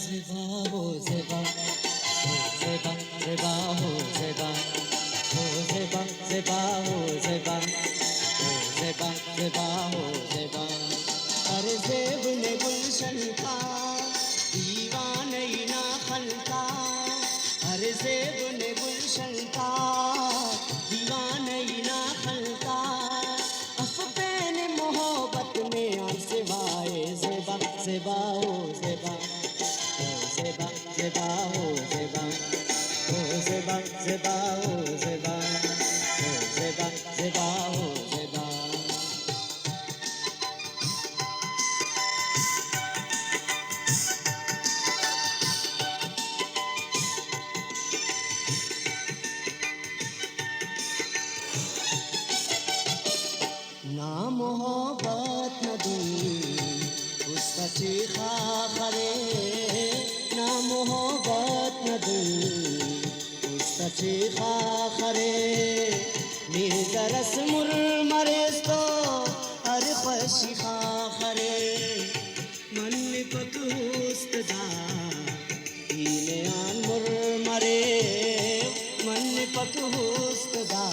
ज़ेबा हो ज़ेबा, हो ज़ेबा ज़ेबा हो ज़ेबा, हो ज़ेबा ज़ेबा हो ज़ेबा, हो ज़ेबा ज़ेबा हो ज़ेबा। अरे ज़ेब ने गुलशन का दीवाने ना खलता, अरे ज़ेब ने गुलशन का दीवाने ना खलता। अफ़ग़ान मोहब्बत में सिवाए ज़ेबा ज़ेबा हो ज़ेबा, हो ज़ेबा ज़ेबा हो ज़ेबा, हो ज़ेबा ज़ेबा हो ज़ेबा, हो ज़ेबा ज़ेबा हो ज़ेबा। ना मोहब्बत न दी उसका चीखा करे, ना मोहब्बत न दी उसका चीखा करे। निर्दरस मुर मरेस तो हर ख़ुशिखा करे। मन पतुस्त दा ईने आन मुर मरे, मन पतुस्त दा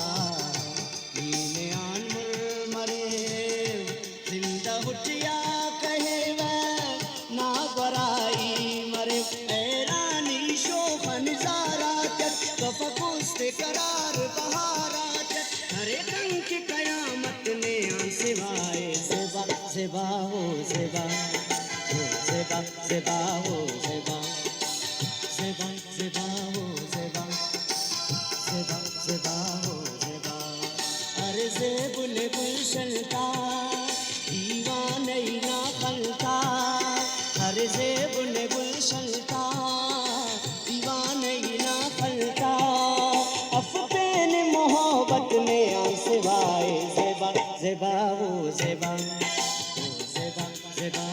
ईने आन मुर मरे। जिंदा हुटिया कहे वह ना बराई मरे। ऐरानी शोखन जारा चट कफकुस्त करार बहारा चट। हरे कंक कयामत ने आन सिवाए ज़ेबा ज़ेबा हो ज़ेबा, हो ज़ेबा ज़ेबा हो ज़ेबा, ज़ेबा ज़ेबा हो ज़ेबा, ज़ेबा ज़ेबा हो ज़ेबा। अरे ज़ेब ने गुलशन का दीवाने ना खलता, अरे ज़ेब ने गुलशन का दीवाने ना खलता। अफ़ग़ान मोहब्बत में सिवाए ज़ेबा ज़ेबा हो ज़ेबा, हो ज़ेबा ज़ेबा